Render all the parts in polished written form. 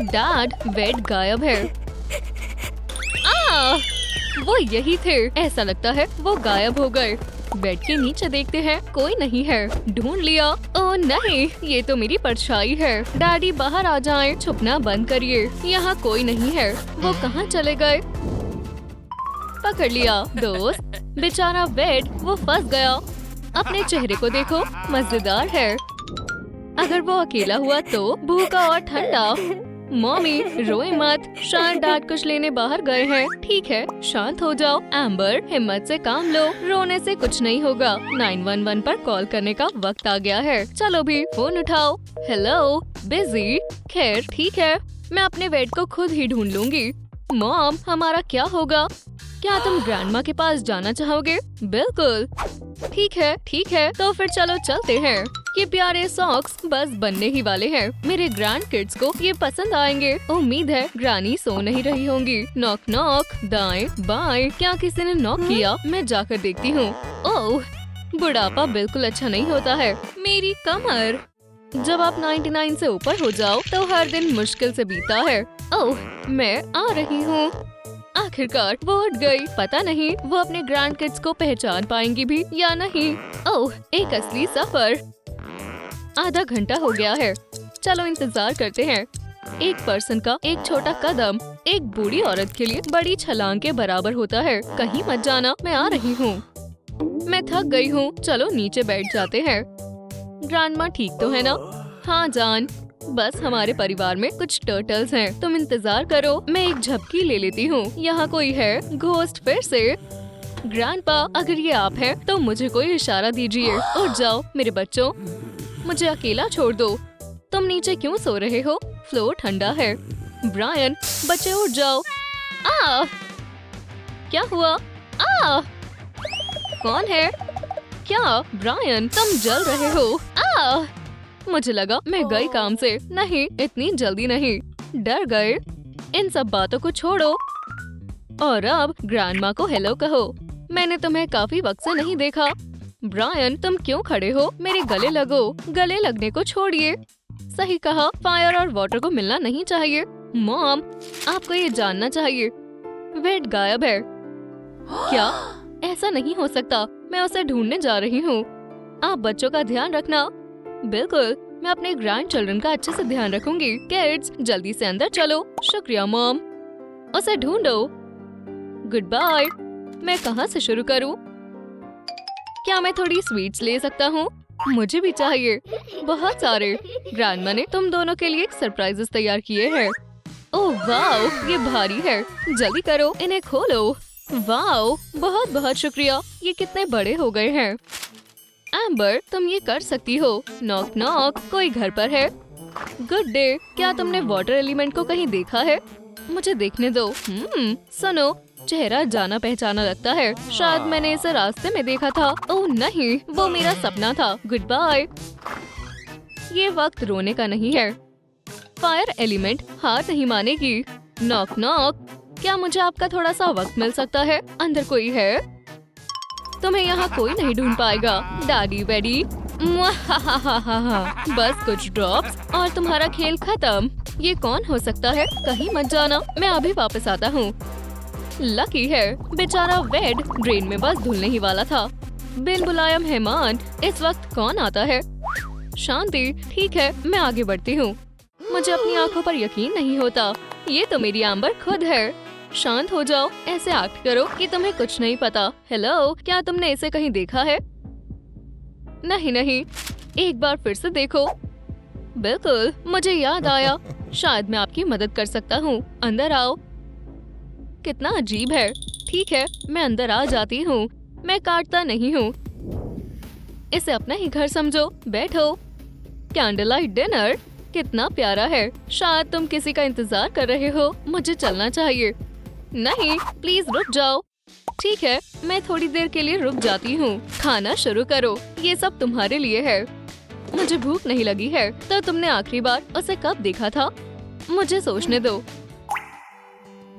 Dad, bed गायब है। वो यही थे। ऐसा लगता है वो गायब हो गए। बेड के नीचे देखते हैं, कोई नहीं है। ढूंढ लिया। ओह नहीं, ये तो मेरी परछाई है। डैडी बाहर आ जाएं, छुपना बंद करिए। यहाँ कोई नहीं है। वो कहाँ चले गए? पकड़ लिया दोस्त। बेचारा बेड, वो फंस गया। अपने चेहरे को देखो, मजेदार है। अगर वो अकेला हुआ तो भूखा और ठंडा। मम्मी रोए मत, शायद डैड कुछ लेने बाहर गए हैं। ठीक है, शांत हो जाओ। एम्बर, हिम्मत से काम लो, रोने से कुछ नहीं होगा। 911 पर कॉल करने का वक्त आ गया है। चलो भी फोन उठाओ। Hello, busy? खैर ठीक है, मैं अपने बेड को खुद ही ढूंढ लूंगी। मॉम, हमारा क्या होगा? क्या तुम ग्रैंडमा के पास जाना चाहोगे? बिल्कुल। ठीक है, तो फिर चलो चलते हैं। ये प्यारे सॉक्स बस बनने ही वाले हैं। मेरे ग्रैंड किड्स को ये पसंद आएंगे। उम्मीद है ग्रानी सो नहीं रही होंगी। नॉक नॉक, दाएं बाएं। क्या किसी ने नॉक किया? मैं जाकर देखती हूँ। ओह, बुढ़ापा बिल्कुल अच्छा नहीं होता है। मेरी कमर। जब आप 99 से ऊपर हो जाओ तो हर दिन मुश्किल से बीता है। ओह, मैं आ रही हूँ। आखिरकार वो उठ गई। पता नहीं वो अपने ग्रैंड किड्स को पहचान पाएंगी भी या नहीं। ओह, एक असली सफर। आधा घंटा हो गया है। चलो इंतजार करते हैं। एक पर्सन का एक छोटा कदम एक बूढ़ी औरत के लिए बड़ी छलांग के बराबर होता है। कहीं मत जाना, मैं आ रही हूँ। मैं थक गई हूँ, चलो नीचे बैठ जाते हैं। ग्रैंडमा ठीक तो है ना? हाँ जान, बस हमारे परिवार में कुछ टर्टल्स हैं। तुम इंतजार करो, मैं एक झपकी ले लेती हूँ। यहाँ कोई है? घोस्ट फिर से? ग्रैंडपा, अगर ये आप हैं, तो मुझे कोई इशारा दीजिए। उठ जाओ मेरे बच्चों, मुझे अकेला छोड़ दो। तुम नीचे क्यों सो रहे हो? फ्लोर ठंडा है। ब्रायन, बच्चे उठ जाओ। क्या हुआ? कौन है? क्या ब्रायन, तुम जल रहे हो? मुझे लगा मैं गई काम से। नहीं, इतनी जल्दी नहीं। डर गए? इन सब बातों को छोड़ो और अब ग्रैंडमा को हेलो कहो। मैंने तुम्हें काफी वक्त से नहीं देखा। ब्रायन, तुम क्यों खड़े हो? मेरे गले लगो। गले लगने को छोड़िए। सही कहा, फायर और वाटर को मिलना नहीं चाहिए। मॉम, आपको ये जानना चाहिए, वेट गायब है। क्या? ऐसा नहीं हो सकता। मैं उसे ढूंढने जा रही हूँ। आप बच्चों का ध्यान रखना। बिल्कुल, मैं अपने ग्रैंड चिल्ड्रन का अच्छे से ध्यान रखूंगी। किड्स, जल्दी से अंदर चलो। शुक्रिया मॉम। उसे ढूंढो। Goodbye. मैं कहाँ से शुरू करूँ? क्या मैं थोड़ी स्वीट्स ले सकता हूँ? मुझे भी चाहिए, बहुत सारे। ग्रैंडमा ने तुम दोनों के लिए सरप्राइजेस तैयार किए हैं। ओह वाओ, ये भारी है। जल्दी करो, इन्हें खोलो। वाओ, बहुत बहुत शुक्रिया। ये कितने बड़े हो गए हैं। एम्बर, तुम ये कर सकती हो। नॉक नॉक, कोई घर पर है? गुड डे, क्या तुमने वाटर एलिमेंट को कहीं देखा है? मुझे देखने दो। सुनो, चेहरा जाना पहचाना लगता है। शायद मैंने इसे रास्ते में देखा था। ओह नहीं, वो मेरा सपना था। Goodbye. ये वक्त रोने का नहीं है। फायर एलिमेंट हार नहीं मानेगी। नॉक नॉक, क्या मुझे आपका थोड़ा सा वक्त मिल सकता है? अंदर कोई है? तुम्हें यहाँ कोई नहीं ढूंढ पाएगा। डैडी वेडी। बस कुछ ड्रॉप्स और तुम्हारा खेल खत्म। ये कौन हो सकता है? कहीं मत जाना, मैं अभी वापस आता हूँ। लकी है, बेचारा वेड ड्रेन में बस धुलने ही वाला था। बिन बुलाया मेहमान, इस वक्त कौन आता है? शांति, ठीक है, मैं आगे बढ़ती हूँ। मुझे अपनी आंखों पर यकीन नहीं होता। ये तो मेरी एम्बर खुद है। शांत हो जाओ, ऐसे एक्ट करो कि तुम्हें कुछ नहीं पता। हेलो, क्या तुमने इसे कहीं देखा है? नहीं, एक बार फिर से देखो। बिल्कुल, मुझे याद आया। शायद मैं आपकी मदद कर सकता हूँ। अंदर आओ। कितना अजीब है। ठीक है, मैं अंदर आ जाती हूँ। मैं काटता नहीं हूँ। इसे अपना ही घर समझो। बैठो। कैंडल लाइट डिनर कितना प्यारा है। शायद तुम किसी का इंतजार कर रहे हो। मुझे चलना चाहिए। नहीं, प्लीज रुक जाओ। ठीक है, मैं थोड़ी देर के लिए रुक जाती हूँ। खाना शुरू करो, ये सब तुम्हारे लिए है। मुझे भूख नहीं लगी है। तो तुमने आखिरी बार उसे कब देखा था? मुझे सोचने दो।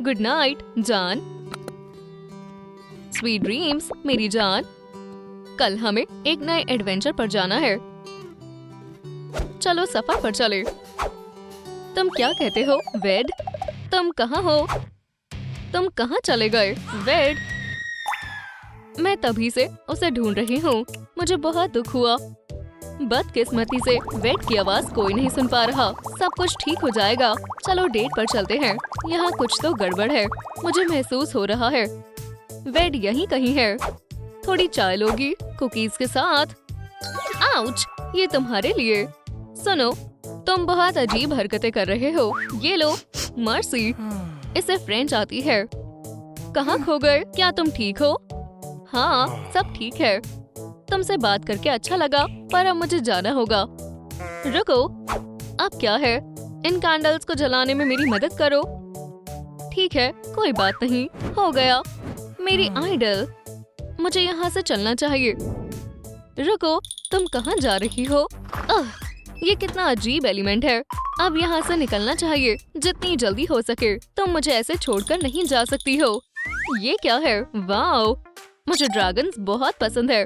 गुड नाइट जान। स्वीट ड्रीम्स मेरी जान। कल हमें एक नए एडवेंचर पर जाना है। चलो सफर पर चले। तुम क्या कहते हो वेड? तुम कहाँ हो? तुम कहाँ चले गए वेड? मैं तभी से उसे ढूंढ रही हूँ। मुझे बहुत दुख हुआ। बदकिस्मती से वेड की आवाज कोई नहीं सुन पा रहा। सब कुछ ठीक हो जाएगा। चलो डेट पर चलते हैं। यहाँ कुछ तो गड़बड़ है। मुझे महसूस हो रहा है वेड यहीं कहीं है। थोड़ी चाय लोगी कुकीज के साथ? आउच! ये तुम्हारे लिए। सुनो, तुम बहुत अजीब हरकतें कर रहे हो। ये लो मर्सी। इसे फ्रेंच आती है। कहाँ खो गए? क्या तुम ठीक हो? हाँ, सब ठीक है। तुमसे बात करके अच्छा लगा, पर अब मुझे जाना होगा। रुको, अब क्या है? इन कैंडल्स को जलाने में मेरी मदद करो। ठीक है, कोई बात नहीं। हो गया। मेरी आइडल। मुझे यहाँ से चलना चाहिए। रुको, तुम कहाँ जा रही हो? ये कितना अजीब एलिमेंट है। अब यहाँ से निकलना चाहिए जितनी जल्दी हो सके। तुम मुझे ऐसे छोड़कर नहीं जा सकती हो। ये क्या है? वाओ, मुझे ड्रैगन्स बहुत पसंद है।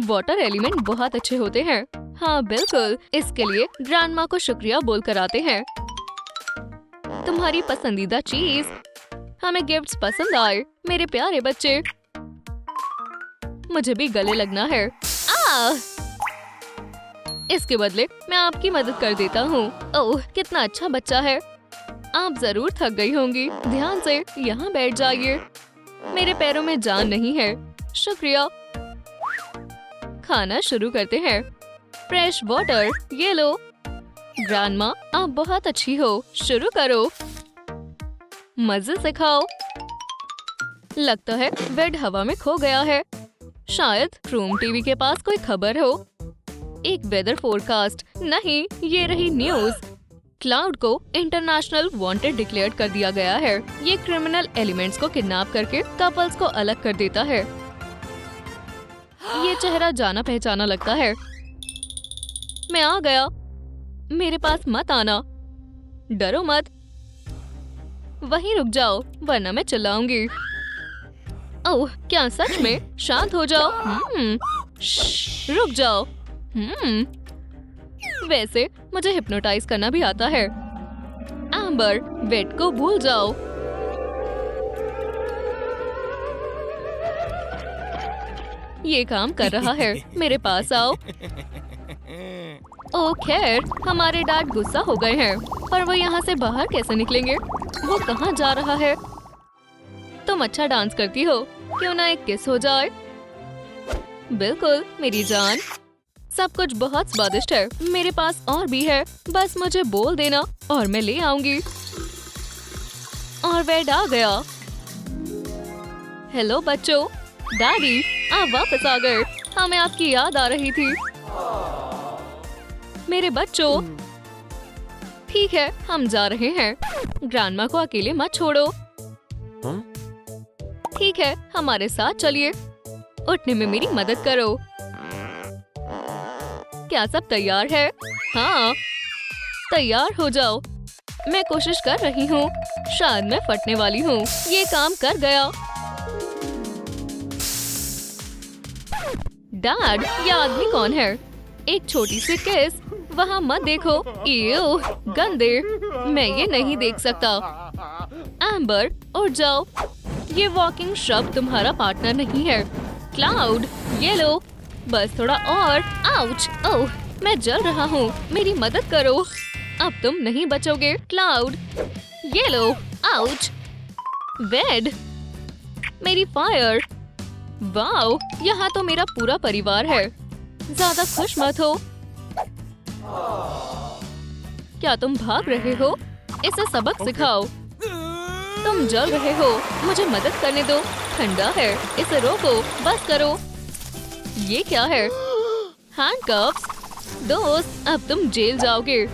वाटर एलिमेंट बहुत अच्छे होते हैं। हाँ बिल्कुल, इसके लिए ग्रैंडमा को शुक्रिया बोलकर आते हैं। तुम्हारी पसंदीदा चीज। हमें गिफ्ट्स पसंद आए मेरे प्यारे बच्चे। मुझे भी गले लगना है। इसके बदले मैं आपकी मदद कर देता हूँ। ओह, कितना अच्छा बच्चा है। आप जरूर थक गई होंगी। ध्यान से यहाँ बैठ जाइए। मेरे पैरों में जान नहीं है। शुक्रिया। खाना शुरू करते हैं। फ्रेश वाटर, ये लो। ग्रैंडमा, आप बहुत अच्छी हो। शुरू करो। मजे से खाओ। लगता है वेड हवा में खो गया है। शायद रूम टीवी के पास कोई खबर हो। एक वेदर फोरकास्ट। नहीं, ये रही न्यूज। क्लाउड को इंटरनेशनल वांटेड डिक्लेयर कर दिया गया है। ये क्रिमिनल एलिमेंट्स को किडनैप करके कपल्स को अलग कर देता है। ये चेहरा जाना पहचाना लगता है। मैं आ गया। मेरे पास मत आना। डरो मत। वहीं रुक जाओ, वरना मैं चिल्लाऊंगी। ओह, क्या सच में? शांत हो जाओ। रुक जाओ। वैसे मुझे हिप्नोटाइज करना भी आता है। एम्बर, वेट को भूल जाओ। ये काम कर रहा है। मेरे पास आओ। ओह खैर, हमारे डैड गुस्सा हो गए हैं, पर वो यहाँ से बाहर कैसे निकलेंगे? वो कहाँ जा रहा है? तुम अच्छा डांस करती हो, क्यों ना एक किस हो जाए? बिल्कुल मेरी जान। सब कुछ बहुत स्वादिष्ट है। मेरे पास और भी है, बस मुझे बोल देना और मैं ले आऊंगी। और वेड आ गया। हेलो बच्चों, डैडी आप वापस आ गए। हमें आपकी याद आ रही थी। मेरे बच्चों, ठीक है, हम जा रहे हैं। ग्रैंडमा को अकेले मत छोड़ो। ठीक है, हमारे साथ चलिए। उठने में मेरी मदद करो। क्या सब तैयार है? हाँ, तैयार हो जाओ। मैं कोशिश कर रही हूँ। शायद मैं फटने वाली हूँ। ये काम कर गया। डैड, ये आदमी कौन है? एक छोटी सी किस। वहाँ मत देखो। इयो, गंदे। मैं ये नहीं देख सकता। एम्बर, उठ जाओ। ये वॉकिंग श्रब तुम्हारा पार्टनर नहीं है। क्लाउड, ये लो। बस थोड़ा और। आउच! ओह, मैं जल रहा हूँ। मेरी मदद करो। अब तुम नहीं बचोगे। क्लाउड, ये लो। आउच! वेड, मेरी फायर। वाओ, यहाँ तो मेरा पूरा परिवार है। ज्यादा खुश मत हो। क्या तुम भाग रहे हो? इसे सबक सिखाओ। तुम जल रहे हो। मुझे मदद करने दो। ठंडा है। इसे रोको। बस करो। ये क्या है? हैंडकफ्स। दोस्त, अब तुम जेल जाओगे।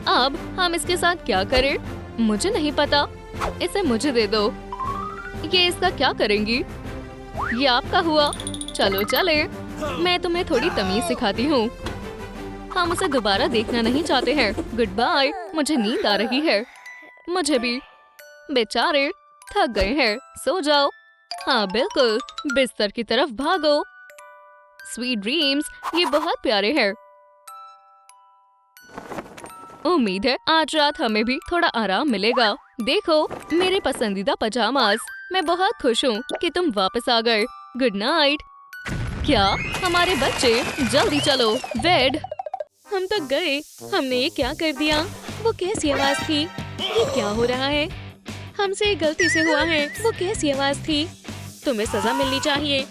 अब हम इसके साथ क्या करें? मुझे नहीं पता। इसे मुझे दे दो। ये इसका क्या करेंगी? ये आपका हुआ। चलो चले। मैं तुम्हें थोड़ी तमीज सिखाती हूँ। हम उसे दोबारा देखना नहीं चाहते हैं। Goodbye. मुझे नींद आ रही है। मुझे भी। बेचारे थक गए हैं। सो जाओ। हाँ बिल्कुल, बिस्तर की तरफ भागो। Sweet dreams. ये बहुत प्यारे हैं। उम्मीद है आज रात हमें भी थोड़ा आराम मिलेगा। देखो मेरे पसंदीदा पजामास। मैं बहुत खुश हूँ कि तुम वापस आ गए। Good night. क्या हमारे बच्चे? जल्दी चलो बेड। हम तक गए। हमने ये क्या कर दिया? वो कैसी आवाज थी? ये क्या हो रहा है? हमसे गलती से हुआ है। वो कैसी आवाज थी? तुम्हें सजा मिलनी चाहिए।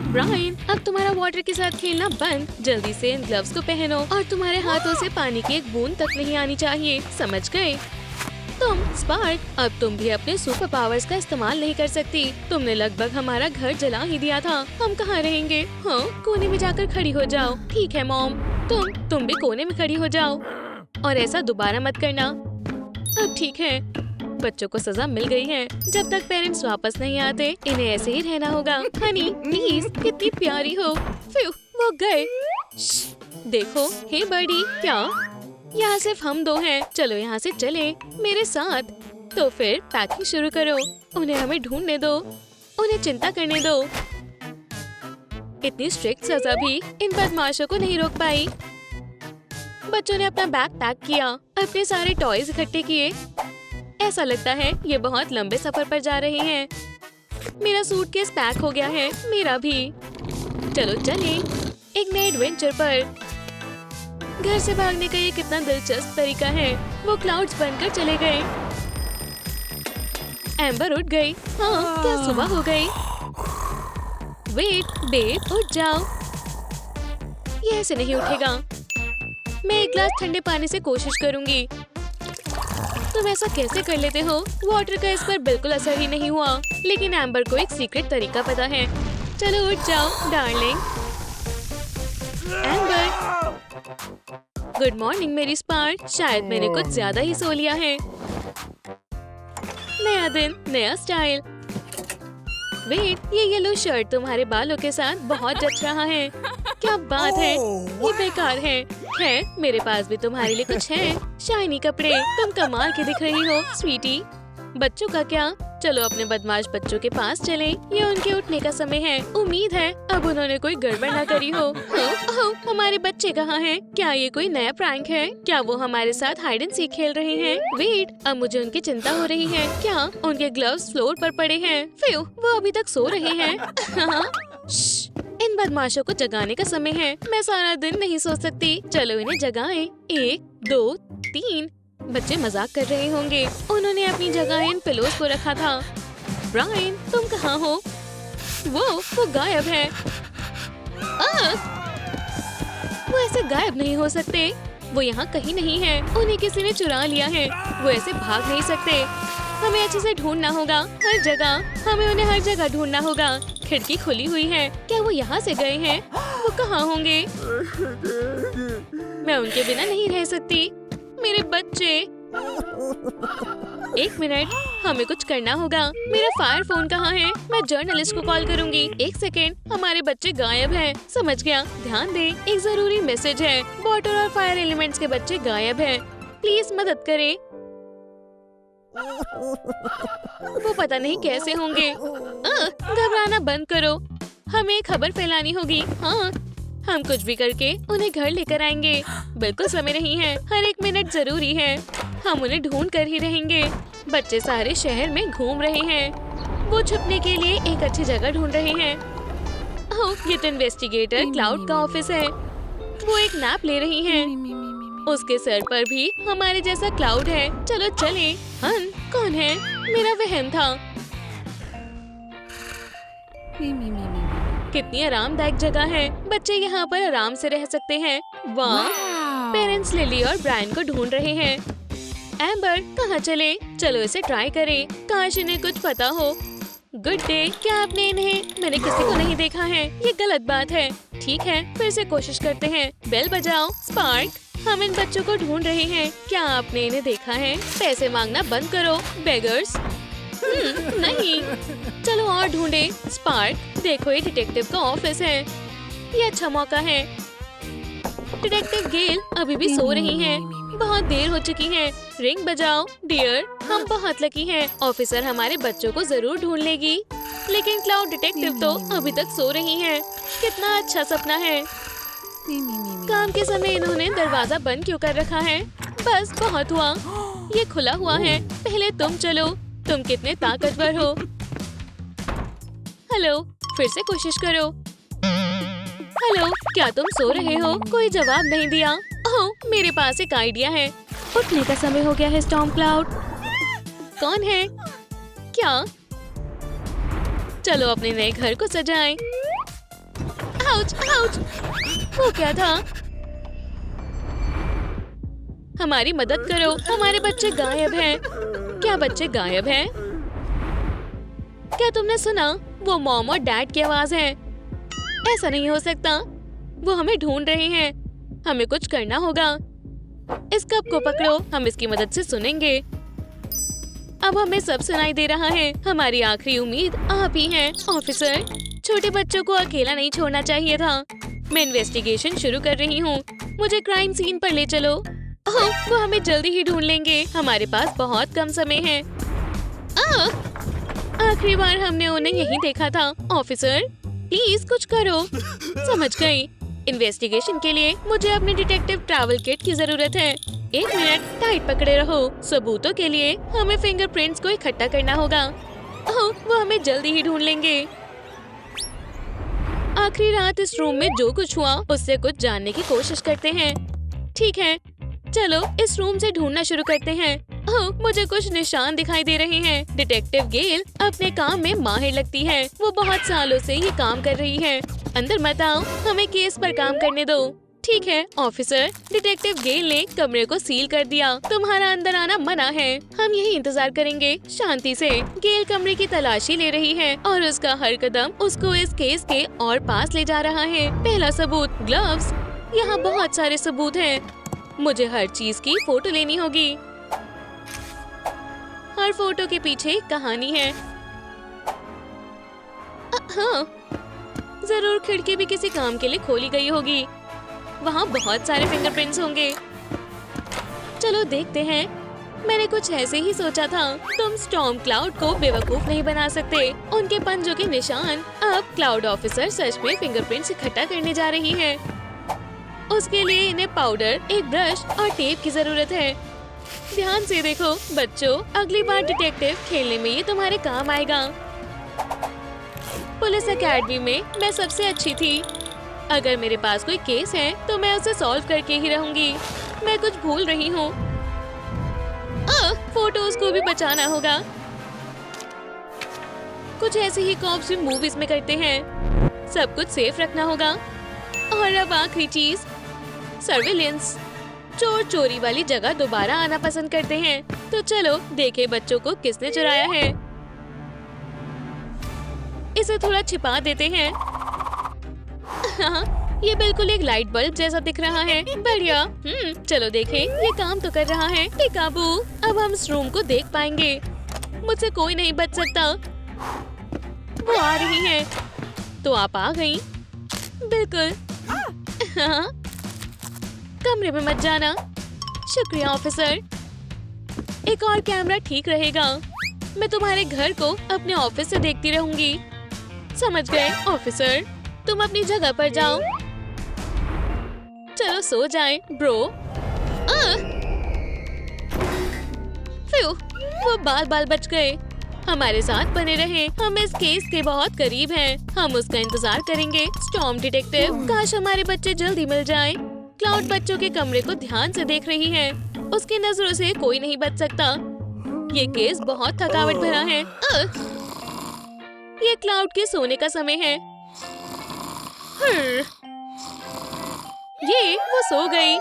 ब्रायन, अब तुम्हारा वाटर के साथ खेलना बंद। जल्दी से इन ग्लव्स को पहनो और तुम्हारे हाथों से पानी की एक बूंद तक नहीं आनी चाहिए। समझ गए? तुम स्पार्क, अब तुम भी अपने सुपर पावर्स का इस्तेमाल नहीं कर सकती। तुमने लगभग हमारा घर जला ही दिया था। हम कहाँ रहेंगे? हाँ, कोने में जाकर खड़ी हो जाओ। ठीक है मॉम। तुम भी कोने में खड़ी हो जाओ और ऐसा दोबारा मत करना। अब ठीक है। बच्चों को सजा मिल गई है। जब तक पेरेंट्स वापस नहीं आते इन्हें ऐसे ही रहना होगा। हनी प्लीज, कितनी प्यारी हो। फिर वो गए। देखो, हे बड़ी, क्या यहाँ सिर्फ हम दो हैं? चलो यहाँ से चले मेरे साथ। तो फिर पैकिंग शुरू करो। उन्हें हमें ढूंढने दो, उन्हें चिंता करने दो। इतनी स्ट्रिक्ट सजा भी इन बदमाशों को नहीं रोक पाई। बच्चों ने अपना बैग पैक किया, अपने सारे टॉयज इकट्ठे किए। ऐसा लगता है ये बहुत लंबे सफर पर जा रहे हैं। मेरा सूटकेस पैक हो गया है। मेरा भी। चलो चले एक नए एडवेंचर पर। घर से भागने का ये कितना दिलचस्प तरीका है। वो क्लाउड्स बनकर चले गए। एम्बर उठ गई। हाँ, क्या सुबह हो गई? वेट बेब, उठ जाओ। ये ऐसे नहीं उठेगा। मैं एक गिलास ठंडे पानी से कोशिश करूंगी। तुम ऐसा कैसे कर लेते हो? वाटर का इस पर बिल्कुल असर ही नहीं हुआ। लेकिन एम्बर को एक सीक्रेट तरीका पता है। चलो उठ जाओ डार्लिंग। एम्बर, गुड मॉर्निंग मेरी स्पार्क। शायद मैंने कुछ ज्यादा ही सो लिया है। नया दिन, नया स्टाइल। वेट, ये येलो शर्ट तुम्हारे बालों के साथ बहुत जच रहा है। क्या बात है, ये बेकार है। खैर, मेरे पास भी तुम्हारे लिए कुछ है। शाइनी कपड़े, तुम कमाल की दिख रही हो स्वीटी। बच्चों का क्या? चलो अपने बदमाश बच्चों के पास चलें। ये उनके उठने का समय है। उम्मीद है अब उन्होंने कोई गड़बड़ न करी हो। हमारे बच्चे कहाँ हैं? क्या ये कोई नया प्रैंक है? क्या वो हमारे साथ हाइड एंड सीक खेल रहे हैं? वेट, अब मुझे उनकी चिंता हो रही है। क्या उनके ग्लव्स फ्लोर पर पड़े हैं? फिर वो अभी तक सो रहे हैं। इन बदमाशों को जगाने का समय है। मैं सारा दिन नहीं सो सकती। चलो इन्हें जगाएं। 1 2 3। बच्चे मजाक कर रहे होंगे। उन्होंने अपनी जगह इन पिलोस को रखा था। ब्रायन, तुम कहाँ हो? वो गायब है। वो ऐसे गायब नहीं हो सकते। वो यहाँ कहीं नहीं है। उन्हें किसी ने चुरा लिया है। वो ऐसे भाग नहीं सकते। हमें अच्छे से ढूंढना होगा हर जगह। हमें उन्हें हर जगह ढूंढना होगा। खिड़की खुली हुई है। क्या वो यहाँ से गए हैं? वो कहाँ होंगे? मैं उनके बिना नहीं रह सकती। मेरे बच्चे। 1 मिनट, हमें कुछ करना होगा। मेरा फायर फोन कहाँ है? मैं जर्नलिस्ट को कॉल करूंगी। 1 सेकेंड, हमारे बच्चे गायब हैं। समझ गया। ध्यान दे, एक जरूरी मैसेज है। वाटर और फायर एलिमेंट्स के बच्चे गायब हैं। प्लीज मदद करें। वो पता नहीं कैसे होंगे। घबराना बंद करो। हमें खबर फैलानी होगी। हाँ, हम कुछ भी करके उन्हें घर लेकर आएंगे। बिल्कुल समय नहीं है। हर 1 मिनट जरूरी है। हम उन्हें ढूंढ कर ही रहेंगे। बच्चे सारे शहर में घूम रहे हैं। वो छुपने के लिए एक अच्छी जगह ढूंढ रहे हैं। ओह, ये तो इन्वेस्टिगेटर क्लाउड का ऑफिस है। वो एक नैप ले रही है। उसके सर पर भी हमारे जैसा क्लाउड है। चलो चले। हन, कौन है? मेरा वहम था। कितनी आरामदायक जगह है। बच्चे यहाँ पर आराम से रह सकते हैं। वाह! पेरेंट्स लिली और ब्रायन को ढूंढ रहे हैं। एम्बर, कहाँ चले? चलो इसे ट्राई करें। काश इन्हें कुछ पता हो। Good day. क्या आपने इन्हें? मैंने किसी को नहीं देखा है। ये गलत बात है। ठीक है, फिर से कोशिश करते हैं। बेल बजाओ। स्पार्क, हम इन बच्चों को ढूंढ रहे हैं। क्या आपने इन्हें देखा है? पैसे मांगना बंद करो बेगर्स। नहीं। चलो और ढूंढे। स्पार्क, देखो ये डिटेक्टिव का ऑफिस है। ये अच्छा मौका है। डिटेक्टिव गेल अभी भी सो रही हैं। बहुत देर हो चुकी है। रिंग बजाओ डियर। हम बहुत लकी हैं। ऑफिसर हमारे बच्चों को जरूर ढूंढ लेगी। लेकिन क्लाउड डिटेक्टिव तो अभी तक सो रही हैं। कितना अच्छा सपना है। काम के समय इन्होंने दरवाजा बंद क्यों कर रखा है? बस बहुत हुआ, ये खुला हुआ है। पहले तुम चलो, तुम कितने ताकतवर हो। हेलो, फिर से कोशिश करो। हेलो, क्या तुम सो रहे हो? कोई जवाब नहीं दिया। ओह, मेरे पास एक आइडिया है। उठने का समय हो गया है स्टॉर्म क्लाउड। कौन है? क्या? चलो अपने नए घर को सजाएं। Ouch, ouch! वो क्या था? हमारी मदद करो, हमारे बच्चे गायब हैं। क्या बच्चे गायब हैं? क्या तुमने सुना? वो मॉम और डैड की आवाज है। ऐसा नहीं हो सकता, वो हमें ढूंढ रहे हैं। हमें कुछ करना होगा। इस कप को पकड़ो, हम इसकी मदद से सुनेंगे। अब हमें सब सुनाई दे रहा है। हमारी आखिरी उम्मीद आप ही हैं, ऑफिसर। छोटे बच्चों को अकेला नहीं छोड़ना चाहिए था। मैं इन्वेस्टिगेशन शुरू कर रही हूँ। मुझे क्राइम सीन पर ले चलो। ओह, वो हमें जल्दी ही ढूंढ लेंगे। हमारे पास बहुत कम समय है। आखिरी बार हमने उन्हें यहीं देखा था। ऑफिसर, प्लीज कुछ करो। समझ गई। इन्वेस्टिगेशन के लिए मुझे अपने डिटेक्टिव ट्रैवल किट की जरूरत है। 1 मिनट, टाइट पकड़े रहो। सबूतों के लिए हमें फिंगरप्रिंट्स को इकट्ठा करना होगा। ओह, वो हमें जल्दी ही ढूंढ लेंगे। आखिरी रात इस रूम में जो कुछ हुआ उससे कुछ जानने की कोशिश करते हैं। ठीक है, चलो इस रूम से ढूंढना शुरू करते हैं। ओह, मुझे कुछ निशान दिखाई दे रहे हैं। डिटेक्टिव गेल अपने काम में माहिर लगती है। वो बहुत सालों से ये काम कर रही है। अंदर मत आओ, हमें केस पर काम करने दो। ठीक है ऑफिसर। डिटेक्टिव गेल ने कमरे को सील कर दिया। तुम्हारा अंदर आना मना है। हम यही इंतजार करेंगे शांति से। गेल कमरे की तलाशी ले रही है और उसका हर कदम उसको इस केस के और पास ले जा रहा है। पहला सबूत, ग्लव्स। यहाँ बहुत सारे सबूत हैं। मुझे हर चीज की फोटो लेनी होगी। हर फोटो के पीछे एक कहानी है। हाँ, जरूर खिड़की भी किसी काम के लिए खोली गई होगी। वहाँ बहुत सारे फिंगरप्रिंट्स होंगे। चलो देखते हैं। मैंने कुछ ऐसे ही सोचा था। तुम स्टॉर्म क्लाउड को बेवकूफ नहीं बना सकते। उनके पंजों के निशान। अब क्लाउड ऑफिसर सच में फिंगरप्रिंट्स इकट्ठा करने जा रही है। उसके लिए इन्हें पाउडर, एक ब्रश और टेप की जरूरत है। ध्यान से देखो बच्चों, अगली बार डिटेक्टिव खेलने में ये तुम्हारे काम आएगा। पुलिस एकेडमी में मैं सबसे अच्छी थी। अगर मेरे पास कोई केस है तो मैं उसे सॉल्व करके ही रहूंगी। मैं कुछ भूल रही हूँ। फोटोज को भी बचाना होगा। कुछ ऐसे ही कॉप्स भी मूवीज में करते हैं। सब कुछ सेफ रखना होगा। और अब आखिरी चीज, सर्विलेंस। चोर चोरी वाली जगह दोबारा आना पसंद करते हैं। तो चलो देखे बच्चों को किसने चुराया है। इसे थोड़ा छिपा देते हैं। हाँ, ये बिल्कुल एक लाइट बल्ब जैसा दिख रहा है। बढ़िया। चलो देखें, ये काम तो कर रहा है। पिकाबू, अब हम इस रूम को देख पाएंगे। मुझसे कोई नहीं बच सकता। वो आ रही है। तो आप आ गई? बिल्कुल। हाँ, कमरे में मत जाना। शुक्रिया ऑफिसर। एक और कैमरा ठीक रहेगा। मैं तुम्हारे घर को अपने ऑफिस से देखती रहूंगी। समझ गए ऑफिसर। तुम अपनी जगह पर जाओ। चलो सो जाएं, ब्रो। वो बाल बच गए। हमारे साथ बने रहें। हम इस केस के बहुत करीब हैं। हम उसका इंतजार करेंगे। स्टॉर्म डिटेक्टिव, काश हमारे बच्चे जल्दी मिल जाएं। क्लाउड बच्चों के कमरे को ध्यान से देख रही है। उसकी नजरों से कोई नहीं बच सकता। ये केस बहुत थकावट भरा है। ये क्लाउड के सोने का समय है। ये वो सो गई।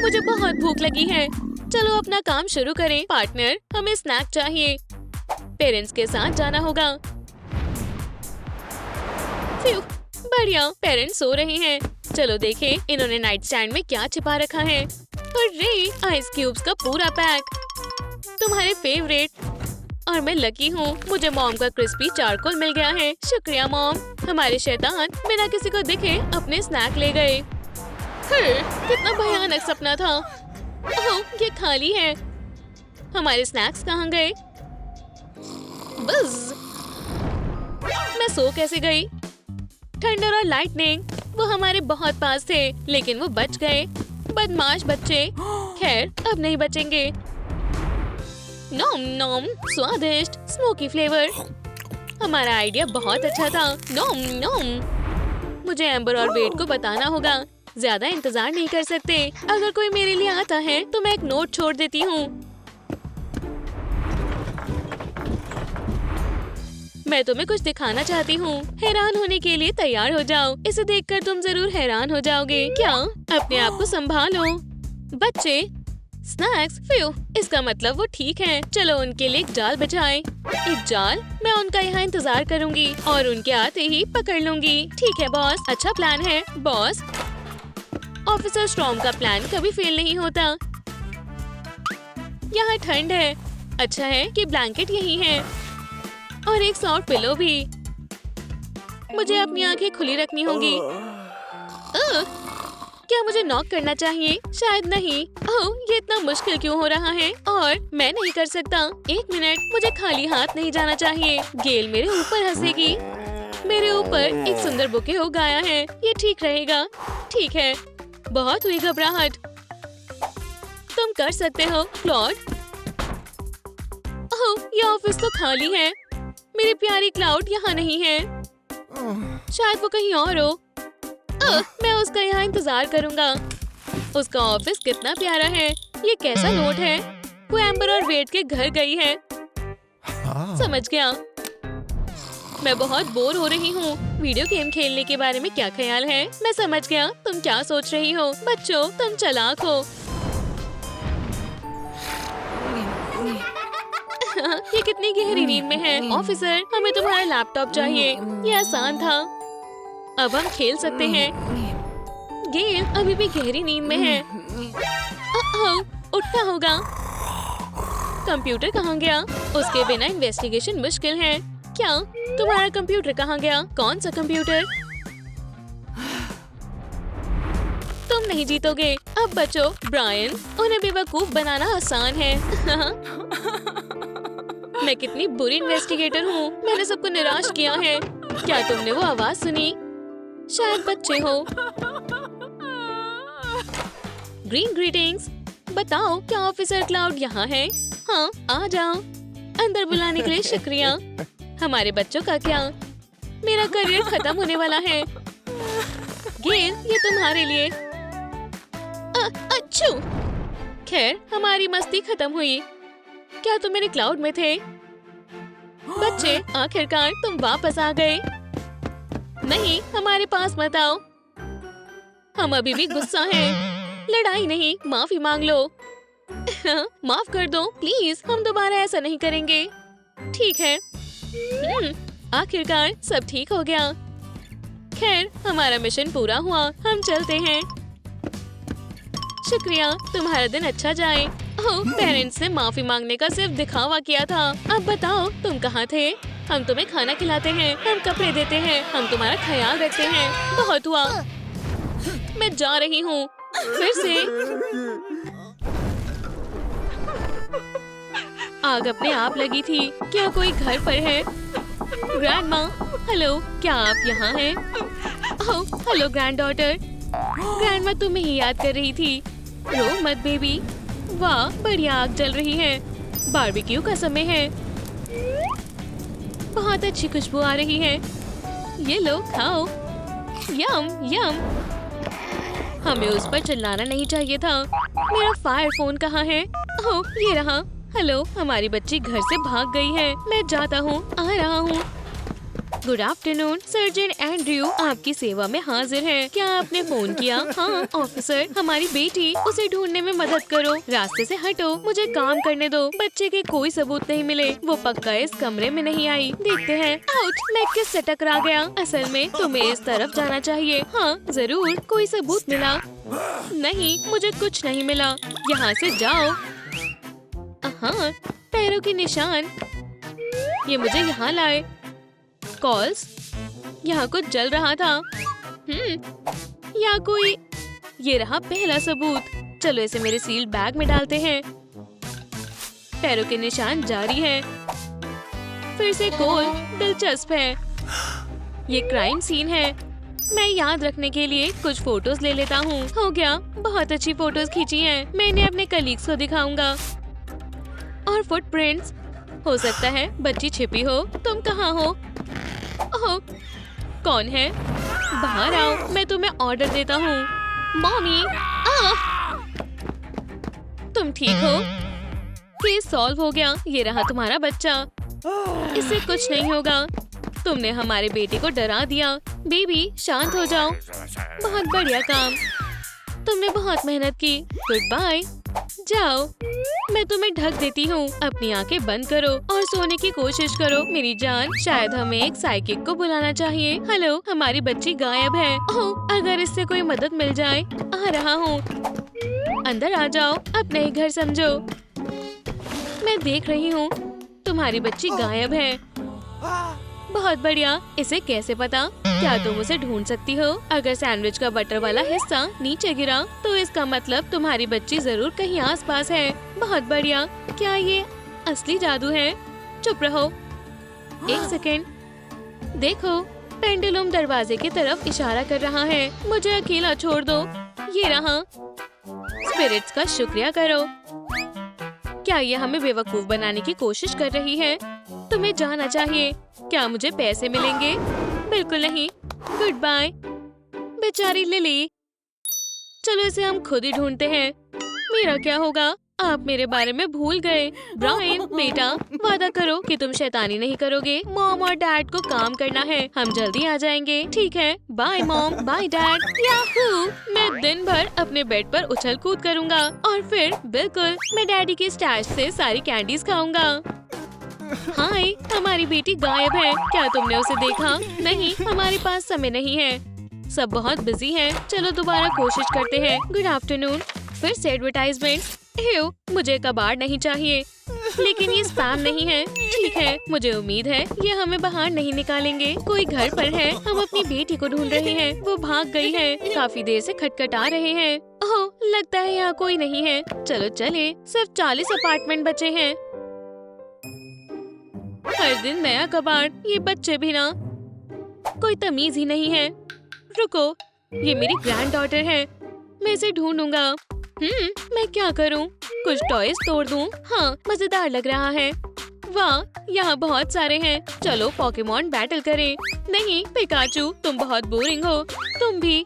मुझे बहुत भूख लगी है। चलो अपना काम शुरू करें। पार्टनर, हमें स्नैक चाहिए। पेरेंट्स के साथ जाना होगा। बढ़िया, पेरेंट्स सो रहे हैं। चलो देखें इन्होंने नाइट स्टैंड में क्या छिपा रखा है। अरे, आइस क्यूब्स का पूरा पैक। तुम्हारे फेवरेट। और मैं लकी हूँ, मुझे मॉम का क्रिस्पी चारकोल मिल गया है। शुक्रिया मॉम। हमारे शैतान बिना किसी को दिखे अपने स्नैक ले गए। कितना भयानक सपना था। ओह, ये खाली है। हमारे स्नैक्स कहाँ गए? बस, मैं सो कैसे गई? थंडर और लाइटनिंग, वो हमारे बहुत पास थे, लेकिन वो बच गए। बदमाश बच्चे। खैर अब नहीं बचेंगे। नॉम नॉम, स्वादिष्ट स्मोकी फ्लेवर। हमारा आइडिया बहुत अच्छा था। नॉम नॉम। मुझे एम्बर और वेड को बताना होगा। ज्यादा इंतजार नहीं कर सकते। अगर कोई मेरे लिए आता है तो मैं एक नोट छोड़ देती हूँ। मैं तुम्हें कुछ दिखाना चाहती हूँ। हैरान होने के लिए तैयार हो जाओ। इसे देखकर तुम जरूर हैरान हो जाओगे। क्या? अपने आप को संभालो बच्चे। स्नैक्स, फ्यू, इसका मतलब वो ठीक है। चलो उनके लिए एक जाल बिछाएं। एक जाल? मैं उनका यहाँ इंतजार करूँगी और उनके आते ही पकड़ लूँगी। ठीक है बॉस, अच्छा प्लान है बॉस। ऑफिसर स्टॉर्म का प्लान कभी फेल नहीं होता। यहाँ ठंड है। अच्छा है कि ब्लैंकेट यही है और एक सॉफ्ट पिलो भी। मुझे अपनी आंखें खुली रखनी होंगी। क्या मुझे नॉक करना चाहिए? शायद नहीं। ओह, ये इतना मुश्किल क्यों हो रहा है? और मैं नहीं कर सकता। एक मिनट, मुझे खाली हाथ नहीं जाना चाहिए। गेल मेरे ऊपर हंसेगी। मेरे ऊपर एक सुंदर बुके हो गया है। ये ठीक रहेगा। ठीक है, बहुत हुई घबराहट। तुम कर सकते हो क्लॉड। ओह, ये ऑफिस तो खाली है। मेरी प्यारी क्लाउड यहाँ नहीं है। शायद वो कहीं और हो। मैं उसका यहाँ इंतजार करूँगा। उसका ऑफिस कितना प्यारा है। ये कैसा नोट है? वो एम्बर और वेड के घर गई है। समझ गया। मैं बहुत बोर हो रही हूँ। वीडियो गेम खेलने के बारे में क्या ख्याल है? मैं समझ गया तुम क्या सोच रही हो। बच्चों, तुम चालाक हो। ये कितनी गहरी नींद में है। ऑफिसर, हमें तुम्हारा लैपटॉप चाहिए। ये आसान था। अब हम खेल सकते हैं। गेल अभी भी गहरी नींद में है। उठना होगा। कंप्यूटर कहाँ गया? उसके बिना इन्वेस्टिगेशन मुश्किल है। क्या? तुम्हारा कंप्यूटर कहाँ गया? कौन सा कंप्यूटर? तुम नहीं जीतोगे। अब बचो ब्रायन। उन्हें बेवकूफ बनाना आसान है। मैं कितनी बुरी इन्वेस्टिगेटर हूँ। मैंने सबको निराश किया है। क्या तुमने वो आवाज सुनी? शायद बच्चे हो। ग्रीटिंग्स। बताओ, क्या ऑफिसर क्लाउड यहाँ है? हाँ, आ जाओ। अंदर बुलाने के लिए शुक्रिया। हमारे बच्चों का क्या? मेरा करियर खत्म होने वाला है। गेल, ये तुम्हारे लिए। अच्छू। खैर, हमारी मस्ती खत्म हुई। क्या तुम मेरे क्लाउड में थे? बच्चे, आखिरकार तुम वापस आ गए। नहीं, हमारे पास मत आओ। हम अभी भी गुस्सा हैं। लड़ाई नहीं, माफी मांग लो। माफ कर दो प्लीज। हम दोबारा ऐसा नहीं करेंगे। ठीक है। आखिरकार सब ठीक हो गया। खैर, हमारा मिशन पूरा हुआ। हम चलते हैं। शुक्रिया, तुम्हारा दिन अच्छा जाए। ओह, पेरेंट्स ने माफी मांगने का सिर्फ दिखावा किया था। अब बताओ, तुम कहाँ थे? हम तुम्हें खाना खिलाते हैं, हम कपड़े देते हैं, हम तुम्हारा ख्याल रखते हैं। बहुत हुआ। मैं जा रही हूँ। फिर से आग अपने आप लगी थी। क्या कोई घर पर है? ग्रैंडमा, हेलो, क्या आप यहाँ हैं? ओह, हेलो ग्रैंडडॉटर। ग्रैंडमा तुम्हें ही याद कर रही थी। रो मत बेबी। वाह, बढ़िया आग जल रही है। बारबेक्यू का समय है। बहुत अच्छी खुशबू आ रही है। ये लो, खाओ। यम यम। हमें उस पर चिल्लाना नहीं चाहिए था। मेरा फायर फोन कहाँ है? ओह, ये रहा। हेलो, हमारी बच्ची घर से भाग गई है। मैं जाता हूँ, आ रहा हूँ। गुड आफ्टरनून, सर्जन एंड्रयू आपकी सेवा में हाजिर है। क्या आपने फोन किया? हाँ ऑफिसर, हमारी बेटी, उसे ढूंढने में मदद करो। रास्ते से हटो, मुझे काम करने दो। बच्चे के कोई सबूत नहीं मिले। वो पक्का इस कमरे में नहीं आई। देखते हैं। आउच, मैं किससे टकरा गया? असल में तुम्हें इस तरफ जाना चाहिए। हाँ जरूर, कोई सबूत मिला? नहीं, मुझे कुछ नहीं मिला। यहाँ से जाओ। हाँ, पैरों के निशान। ये मुझे यहाँ लाए। कॉल्स, यहाँ कुछ जल रहा था। यहाँ कोई। ये रहा पहला सबूत। चलो इसे मेरे सील्ड बैग में डालते हैं। पैरों के निशान जारी है। फिर से गोल, दिलचस्प है। ये क्राइम सीन है। मैं याद रखने के लिए कुछ फोटोज ले लेता हूँ। हो गया, बहुत अच्छी फोटोज खींची हैं। मैं इन्हें अपने कलीग्स को दिखाऊंगा। और फुटप्रिंट्स, हो सकता है बच्ची छिपी हो। तुम कहाँ हो? ओह, कौन है? बाहर आओ, मैं तुम्हें ऑर्डर देता हूँ। मॉमी, तुम ठीक हो? केस सॉल्व हो गया। ये रहा तुम्हारा बच्चा। इससे कुछ नहीं होगा। तुमने हमारे बेटे को डरा दिया। बेबी, शांत हो जाओ। बहुत बढ़िया काम। तुमने बहुत मेहनत की। Goodbye. जाओ, मैं तुम्हें ढक देती हूँ। अपनी आंखें बंद करो और सोने की कोशिश करो मेरी जान। शायद हमें एक साइकिक को बुलाना चाहिए। हेलो, हमारी बच्ची गायब है। ओह, अगर इससे कोई मदद मिल जाए। आ रहा हूँ। अंदर आ जाओ, अपना ही घर समझो। मैं देख रही हूँ, तुम्हारी बच्ची गायब है। बहुत बढ़िया। इसे कैसे पता? क्या तुम उसे ढूंढ सकती हो? अगर सैंडविच का बटर वाला हिस्सा नीचे गिरा तो इसका मतलब तुम्हारी बच्ची जरूर कहीं आसपास है। बहुत बढ़िया। क्या ये असली जादू है? चुप रहो। एक सेकेंड, देखो, पेंडुलम दरवाजे की तरफ इशारा कर रहा है। मुझे अकेला छोड़ दो। ये रहा। स्पिरिट्स का शुक्रिया करो। क्या ये हमें बेवकूफ बनाने की कोशिश कर रही है? तुम्हें जाना चाहिए। क्या मुझे पैसे मिलेंगे? बिल्कुल नहीं। Goodbye. बेचारी लिली। चलो इसे हम खुद ही ढूंढते हैं। मेरा क्या होगा? आप मेरे बारे में भूल गए। ब्रायन बेटा, वादा करो कि तुम शैतानी नहीं करोगे। मॉम और डैड को काम करना है। हम जल्दी आ जाएंगे। ठीक है, bye mom, bye dad. Yahoo! मैं दिन भर अपने बेड पर उछल कूद करूँगा और फिर बिल्कुल मैं डैडी के स्टैश से सारी कैंडीज खाऊंगा। हाय, हमारी बेटी गायब है। क्या तुमने उसे देखा? नहीं, हमारे पास समय नहीं है। सब बहुत बिजी हैं। चलो दोबारा कोशिश करते हैं। Good afternoon. फिर से एडवर्टाइजमेंट। मुझे कबाड़ नहीं चाहिए। लेकिन ये स्पैम नहीं है। ठीक है, मुझे उम्मीद है ये हमें बाहर नहीं निकालेंगे। कोई घर पर है। हम अपनी बेटी को ढूंढ रहे हैं। वो भाग गई है। काफी देर से खटखटा रहे हैं। ओह, लगता है यहाँ कोई नहीं है। चलो चले। सिर्फ 40 अपार्टमेंट बचे हैं। हर दिन नया कबाड़। ये बच्चे भी ना, कोई तमीज ही नहीं है। रुको, ये मेरी ग्रैंड डॉटर है। मैं इसे ढूंढूंगा। मैं क्या करूं? कुछ टॉयज तोड़ दूं? हाँ, मजेदार लग रहा है। वाह, यहाँ बहुत सारे हैं। चलो पोकेमॉन बैटल करें। नहीं पिकाचू, तुम बहुत बोरिंग हो। तुम भी।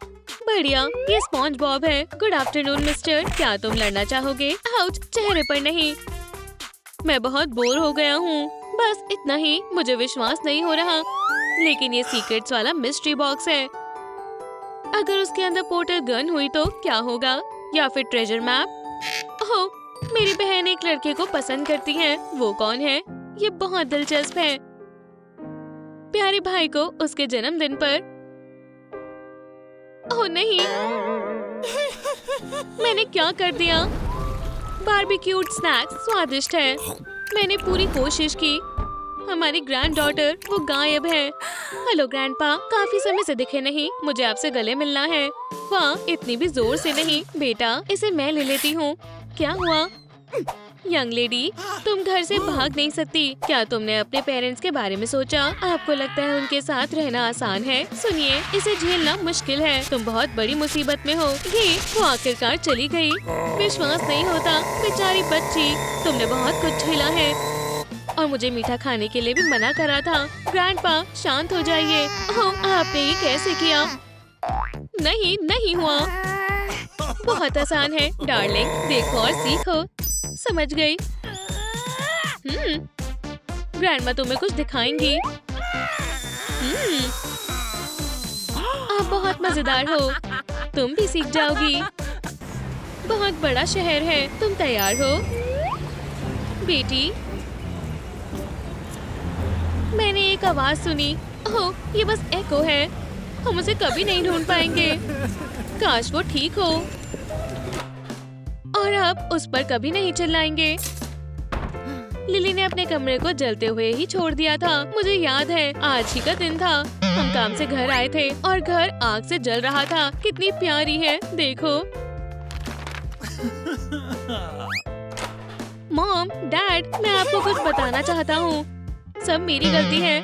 बढ़िया, ये स्पॉन्ज बॉब है। Good afternoon mister. क्या तुम लड़ना चाहोगे? आउच, चेहरे पर नहीं। मैं बहुत बोर हो गया हूँ। बस इतना ही। मुझे विश्वास नहीं हो रहा। लेकिन ये सीक्रेट्स वाला मिस्ट्री बॉक्स है। अगर उसके अंदर पोर्टल गन हुई तो क्या होगा? या फिर ट्रेजर मैप? ओह, मेरी बहन एक लड़के को पसंद करती है। वो कौन है? ये बहुत दिलचस्प है। प्यारे भाई को उसके जन्मदिन पर। ओह नहीं, मैंने क्या कर दिया? बारबेक्यूड स्नैक्स स्वादिष्ट है। मैंने पूरी कोशिश की। हमारी ग्रैंड डॉटर, वो गायब है। हेलो ग्रैंडपा, काफी समय से दिखे नहीं। मुझे आपसे गले मिलना है। वाह, इतनी भी जोर से नहीं। बेटा, इसे मैं ले लेती हूँ। क्या हुआ? यंग लेडी, तुम घर से भाग नहीं सकती। क्या तुमने अपने पेरेंट्स के बारे में सोचा? आपको लगता है उनके साथ रहना आसान है? सुनिए, इसे झेलना मुश्किल है। तुम बहुत बड़ी मुसीबत में हो। ये वो आखिरकार चली गई। विश्वास नहीं होता। बेचारी बच्ची, तुमने बहुत कुछ झेला है और मुझे मीठा खाने के लिए भी मना करा था। ग्रैंडपा, शांत हो जाइए। ओह, आपने ये कैसे किया? नहीं, नहीं हुआ। बहुत आसान है डार्लिंग, देखो और सीखो। समझ गई। ग्रैंडमा तुम्हें कुछ दिखाएंगी। आप बहुत मजेदार हो। तुम भी सीख जाओगी। बहुत बड़ा शहर है। तुम तैयार हो? बेटी, मैंने एक आवाज सुनी। ओह, ये बस एको है। हम उसे कभी नहीं ढूंढ पाएंगे। काश वो ठीक हो और अब उस पर कभी नहीं चिल्लाएंगे। लिली ने अपने कमरे को जलते हुए ही छोड़ दिया था। मुझे याद है, आज ही का दिन था। हम काम से घर आए थे और घर आग से जल रहा था। कितनी प्यारी है, देखो। मॉम, डैड, मैं आपको कुछ बताना चाहता हूँ। सब मेरी गलती है।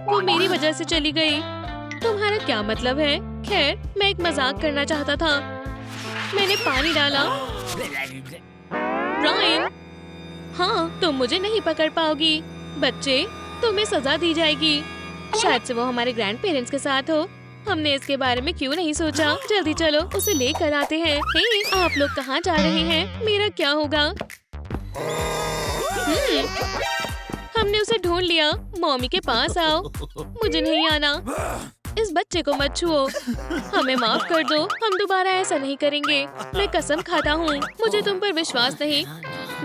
वो मेरी वजह से चली गई। तुम्हारा क्या मतलब है? खैर, मैं एक मजाक करना चाहता था। मैंने पानी डाला। रायन, हाँ, तुम मुझे नहीं पकड़ पाओगी। बच्चे, तुम्हें सजा दी जाएगी। शायद से वो हमारे ग्रैंड पेरेंट्स के साथ हो। हमने इसके बारे में क्यों नहीं सोचा? जल्दी चलो, उसे लेकर आते हैं। हे, आप लोग कहाँ जा रहे हैं? मेरा क्या होगा? हमने उसे ढूंढ लिया। मम्मी के पास आओ। मुझे नहीं आना। इस बच्चे को मत छुओ। हमें माफ कर दो, हम दोबारा ऐसा नहीं करेंगे। मैं कसम खाता हूँ, मुझे तुम पर विश्वास नहीं।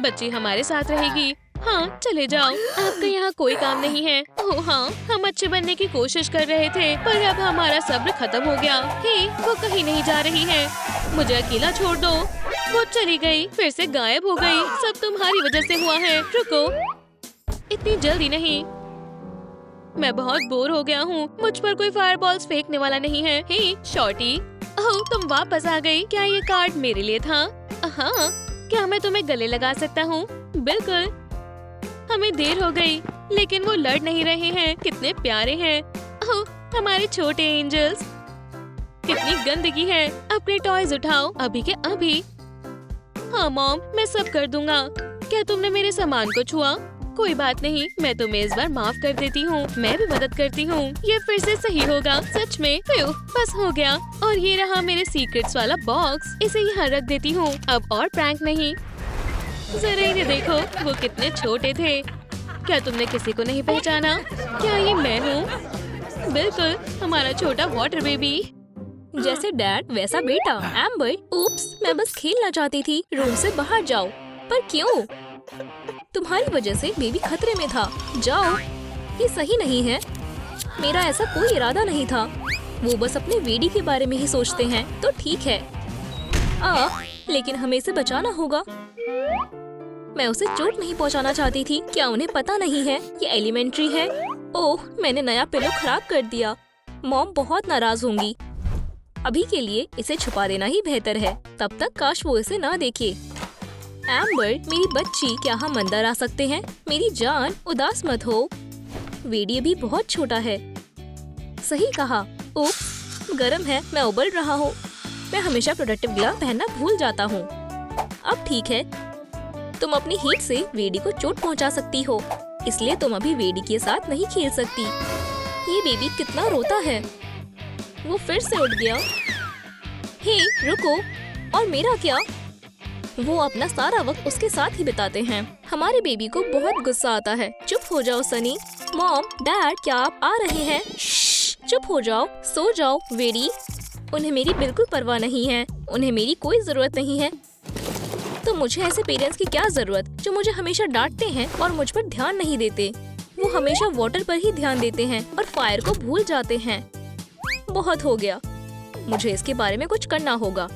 बच्ची हमारे साथ रहेगी। हाँ, चले जाओ, आपका यहाँ कोई काम नहीं है। ओह हाँ, हम अच्छे बनने की कोशिश कर रहे थे, पर अब हमारा सब्र खत्म हो गया। हे, वो कहीं नहीं जा रही है। मुझे अकेला छोड़ दो। वो चली गई, फिर से गायब हो गई। सब तुम्हारी वजह से हुआ है। रुको, इतनी जल्दी नहीं। मैं बहुत बोर हो गया हूँ। मुझ पर कोई फायरबॉल्स फेंकने वाला नहीं है। हे, शॉर्टी, ओह, तुम वापस आ गई। क्या ये कार्ड मेरे लिए था? हाँ, क्या मैं तुम्हें गले लगा सकता हूँ? बिल्कुल। हमें देर हो गई, लेकिन वो लड़ नहीं रहे हैं। कितने प्यारे हैं। ओह, हमारे छोटे एंजल्स। कितनी गंदगी है। अपने टॉयज उठाओ, अभी के अभी। हाँ मॉम, मैं सब कर दूंगा। क्या तुमने मेरे सामान को छुआ? कोई बात नहीं, मैं तुम्हें इस बार माफ कर देती हूँ। मैं भी मदद करती हूँ। ये फिर से सही होगा। सच में। बस हो गया। और ये रहा मेरे सीक्रेट्स वाला बॉक्स। इसे यहाँ रख देती हूँ। अब और प्रैंक नहीं। जरा इन्हें देखो, वो कितने छोटे थे। क्या तुमने किसी को नहीं पहचाना? क्या ये मैं हूँ? बिल्कुल, हमारा छोटा वाटर बेबी। जैसे डैड वैसा बेटा। एम्बर, उप्स, मैं बस खेलना चाहती थी। रूम से बाहर जाओ। पर क्यों? तुम्हारी वजह से बेबी खतरे में था। जाओ। ये सही नहीं है। मेरा ऐसा कोई इरादा नहीं था। वो बस अपने वेडी के बारे में ही सोचते हैं। तो ठीक है। लेकिन हमें इसे बचाना होगा। मैं उसे चोट नहीं पहुंचाना चाहती थी। क्या उन्हें पता नहीं है ये एलिमेंट्री है? ओह, मैंने नया पिलो खराब कर दिया। मॉम बहुत नाराज होंगी। अभी के लिए इसे छुपा देना ही बेहतर है। तब तक काश वो इसे ना देखे। एम्बर, मेरी बच्ची, क्या हम अंदर आ सकते हैं? मेरी जान, उदास मत हो। वेडी भी बहुत छोटा है। सही कहा। उप्स, गरम है, मैं उबल रहा हूँ। मैं हमेशा प्रोटेक्टिव ग्लव पहनना भूल जाता हूँ। अब ठीक है। तुम अपनी हीट से वेडी को चोट पहुँचा सकती हो, इसलिए तुम अभी वेडी के साथ नहीं खेल सकती। ये बेबी कितना रोता है। वो फिर से उठ गया। हे, रुको। और मेरा क्या? वो अपना सारा वक्त उसके साथ ही बिताते हैं। हमारे बेबी को बहुत गुस्सा आता है। चुप हो जाओ सनी। मॉम, डैड, क्या आप आ रहे हैं? चुप हो जाओ, सो जाओ। वेडी, उन्हें मेरी बिल्कुल परवाह नहीं है। उन्हें मेरी कोई जरूरत नहीं है। तो मुझे ऐसे पेरेंट्स की क्या जरूरत जो मुझे हमेशा डांटते हैं और मुझ पर ध्यान नहीं देते। वो हमेशा वाटर पर ही ध्यान देते हैं और फायर को भूल जाते हैं। बहुत हो गया। मुझे इसके बारे में कुछ करना होगा।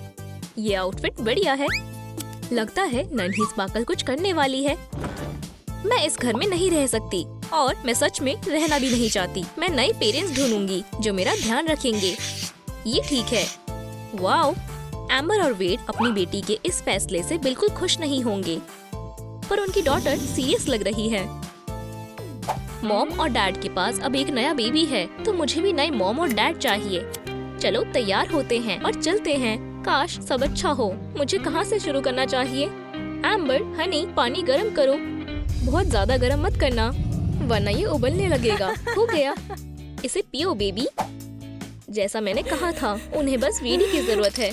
ये आउटफिट बढ़िया है। लगता है नन्ही स्पार्कल कुछ करने वाली है। मैं इस घर में नहीं रह सकती और मैं सच में रहना भी नहीं चाहती। मैं नए पेरेंट्स ढूंढूंगी जो मेरा ध्यान रखेंगे। ये ठीक है। वाओ, एम्बर और वेड अपनी बेटी के इस फैसले से बिल्कुल खुश नहीं होंगे, पर उनकी डॉटर सीरियस लग रही है। मॉम और डैड के पास अब एक नया बेबी है, तो मुझे भी नए मॉम और डैड चाहिए। चलो तैयार होते हैं और चलते हैं। काश सब अच्छा हो। मुझे कहाँ से शुरू करना चाहिए? एम्बर, हनी, पानी गरम करो। बहुत ज्यादा गरम मत करना, वरना ये उबलने लगेगा। हो गया। इसे पियो बेबी। जैसा मैंने कहा था, उन्हें बस वेडी की जरूरत है।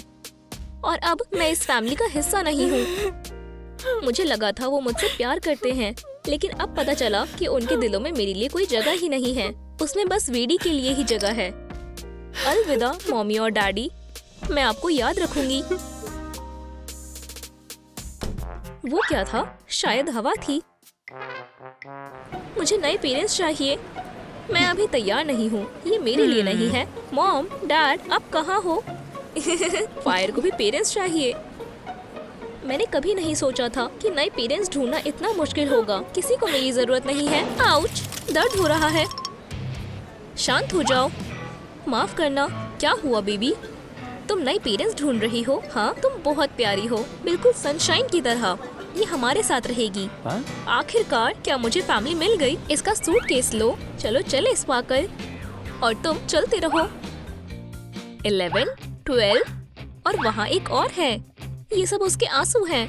और अब मैं इस फैमिली का हिस्सा नहीं हूँ। मुझे लगा था वो मुझसे प्यार करते हैं, लेकिन अब पता चला कि उनके दिलों में मेरे लिए कोई जगह ही नहीं है। उसमें बस वेडी के लिए ही जगह है। अलविदा मम्मी और डैडी, मैं आपको याद रखूंगी। वो क्या था? शायद हवा थी। मुझे नए पेरेंट्स चाहिए। मैं अभी तैयार नहीं हूँ। ये मेरे लिए नहीं है। मॉम, डैड, आप कहाँ हो? फायर को भी पेरेंट्स चाहिए। मैंने कभी नहीं सोचा था कि नए पेरेंट्स ढूंढना इतना मुश्किल होगा। किसी को मेरी जरूरत नहीं है। आउच, दर्द हो रहा है। शांत हो जाओ। माफ करना। क्या हुआ बेबी? तुम नए पेरेंट्स ढूंढ रही हो? हाँ, तुम बहुत प्यारी हो, बिल्कुल सनशाइन की तरह। ये हमारे साथ रहेगी। आखिरकार क्या मुझे फैमिली मिल गई? इसका सूटकेस लो। चलो चले स्पार्कल। और तुम चलते रहो। 11, 12 और वहाँ एक और है। ये सब उसके आंसू हैं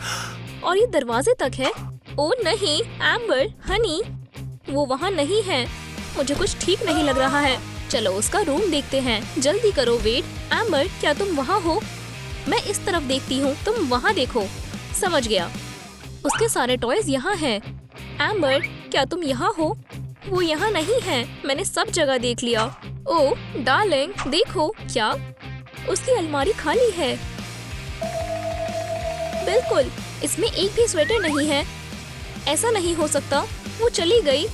और ये दरवाजे तक है। ओ नहीं, एम्बर, हनी, वो वहाँ नहीं है। मुझे कुछ ठीक नहीं लग रहा है। चलो उसका रूम देखते हैं। जल्दी करो वेट। एम्बर, क्या तुम वहाँ हो? मैं इस तरफ देखती हूँ, तुम वहाँ देखो। समझ गया। उसके सारे टॉयज यहाँ हैं। एम्बर, क्या तुम यहाँ हो? वो यहाँ नहीं है। मैंने सब जगह देख लिया। ओह डार्लिंग, देखो। क्या? उसकी अलमारी खाली है। बिल्कुल, इसमें एक भी स्वेटर नहीं है। ऐसा नहीं हो सकता। वो चली गई।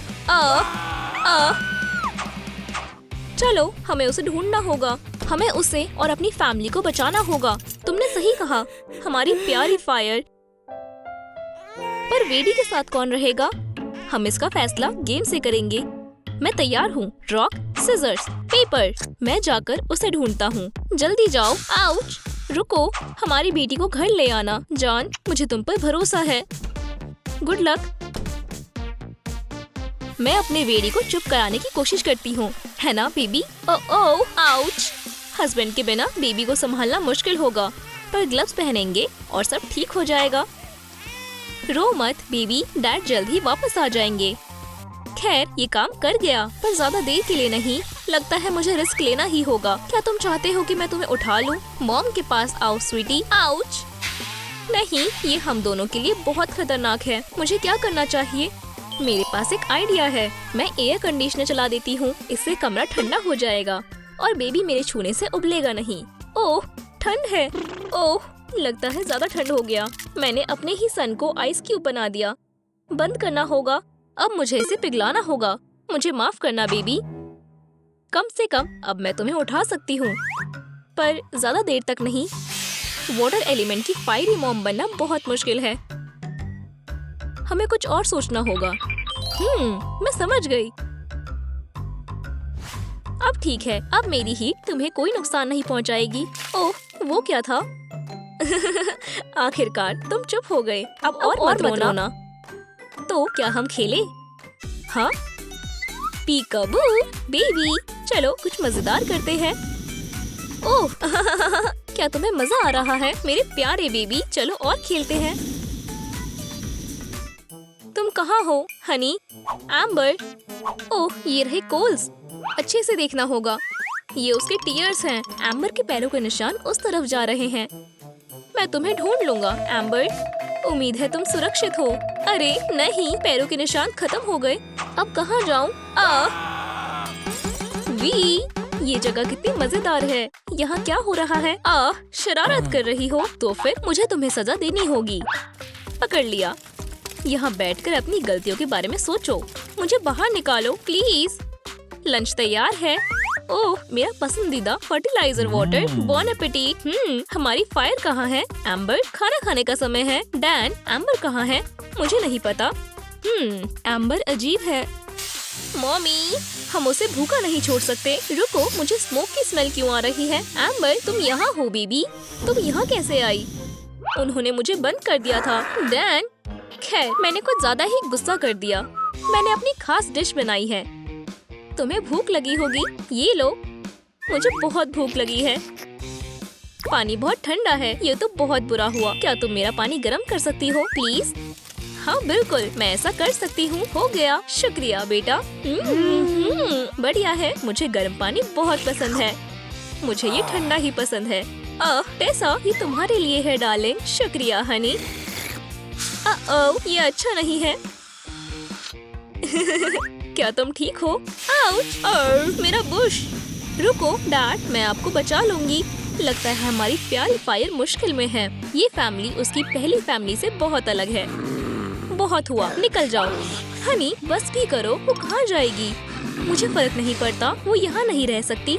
चलो, हमें उसे ढूंढना होगा। हमें उसे और अपनी फैमिली को बचाना होगा। तुमने सही कहा, हमारी प्यारी फायर। पर वेडी के साथ कौन रहेगा? हम इसका फैसला गेम से करेंगे। मैं तैयार हूँ। Rock, scissors, paper. मैं जाकर उसे ढूंढता हूँ। जल्दी जाओ। आउच! रुको, हमारी बेटी को घर ले आना। जॉन, मुझे तुम पर भरोसा है। Good luck. मैं अपने वेडी को चुप कराने की कोशिश करती हूँ, है ना बेबी? ओह, आउच! हस्बैंड के बिना बेबी को संभालना मुश्किल होगा, पर ग्लव्स पहनेंगे और सब ठीक हो जाएगा। रो मत बेबी, डैड जल्द ही वापस आ जाएंगे। खैर, ये काम कर गया, पर ज्यादा देर के लिए नहीं। लगता है मुझे रिस्क लेना ही होगा। क्या तुम चाहते हो कि मैं तुम्हें उठा लूं? मॉम के पास आओ स्वीटी। आउच! नहीं, ये हम दोनों के लिए बहुत खतरनाक है। मुझे क्या करना चाहिए? मेरे पास एक आइडिया है। मैं एयर कंडीशनर चला देती हूँ। इससे कमरा ठंडा हो जाएगा और बेबी मेरे छूने से उबलेगा नहीं। ओह, ठंड है। ओह, लगता है ज्यादा ठंड हो गया। मैंने अपने ही सन को आइस क्यूब बना दिया। बंद करना होगा। अब मुझे इसे पिघलाना होगा। मुझे माफ करना बेबी। कम से कम अब मैं तुम्हें उठा सकती हूँ, पर ज्यादा देर तक नहीं। वाटर एलिमेंट की फायरी मॉम बनना बहुत मुश्किल है। हमें कुछ और सोचना होगा। मैं समझ गई। अब ठीक है। अब मेरी हीट तुम्हें कोई नुकसान नहीं पहुँचाएगी। ओह, वो क्या था? आखिरकार तुम चुप हो गए। अब और मत रोना। तो क्या हम खेले? हाँ, पीकाबू बेबी, चलो कुछ मजेदार करते हैं। ओह, क्या तुम्हें मजा आ रहा है मेरे प्यारे बेबी? चलो और खेलते हैं। तुम कहाँ हो हनी? एम्बर? ओह, ये रहे कोल्स। अच्छे से देखना होगा। ये उसके टीयर्स हैं। एम्बर के पैरों के निशान उस तरफ जा रहे हैं। मैं तुम्हें ढूंढ लूंगा एम्बर। उम्मीद है तुम सुरक्षित हो। अरे नहीं, पैरों के निशान खत्म हो गए। अब कहाँ जाऊँ? वी, ये जगह कितनी मजेदार है। यहाँ क्या हो रहा है? शरारत कर रही हो? तो फिर मुझे तुम्हें सजा देनी होगी। पकड़ लिया। यहाँ बैठकर अपनी गलतियों के बारे में सोचो। मुझे बाहर निकालो प्लीज। लंच तैयार है। ओह, मेरा पसंदीदा फर्टिलाइजर वाटर। बॉन एपेटिट। हमारी फायर कहाँ है? एम्बर, खाना खाने का समय है। डैन, एम्बर कहाँ है? मुझे नहीं पता। एम्बर अजीब है। मॉमी, हम उसे भूखा नहीं छोड़ सकते। रुको, मुझे स्मोक की स्मेल क्यों आ रही है? एम्बर, तुम यहाँ हो बेबी? तुम यहाँ कैसे आई? उन्होंने मुझे बंद कर दिया था। डैन, खैर मैंने कुछ ज्यादा ही गुस्सा कर दिया। मैंने अपनी खास डिश बनाई है। तुम्हें भूख लगी होगी, ये लो। मुझे बहुत भूख लगी है। पानी बहुत ठंडा है। ये तो बहुत बुरा हुआ। क्या तुम मेरा पानी गर्म कर सकती हो प्लीज? हाँ बिल्कुल, मैं ऐसा कर सकती हूँ। हो गया, शुक्रिया बेटा। बढ़िया है। मुझे गर्म पानी बहुत पसंद है। मुझे ये ठंडा ही पसंद है। टेसा, ये तुम्हारे लिए है डार्लिंग। शुक्रिया हनी। ये अच्छा नहीं है। क्या तुम ठीक हो? आउच! मेरा बुश। रुको डैड, मैं आपको बचा लूंगी। लगता है हमारी प्यारी फायर मुश्किल में है। ये फैमिली उसकी पहली फैमिली से बहुत अलग है। बहुत हुआ, निकल जाओ। हनी, बस भी करो। वो कहाँ जाएगी? मुझे फर्क नहीं पड़ता। वो यहाँ नहीं रह सकती।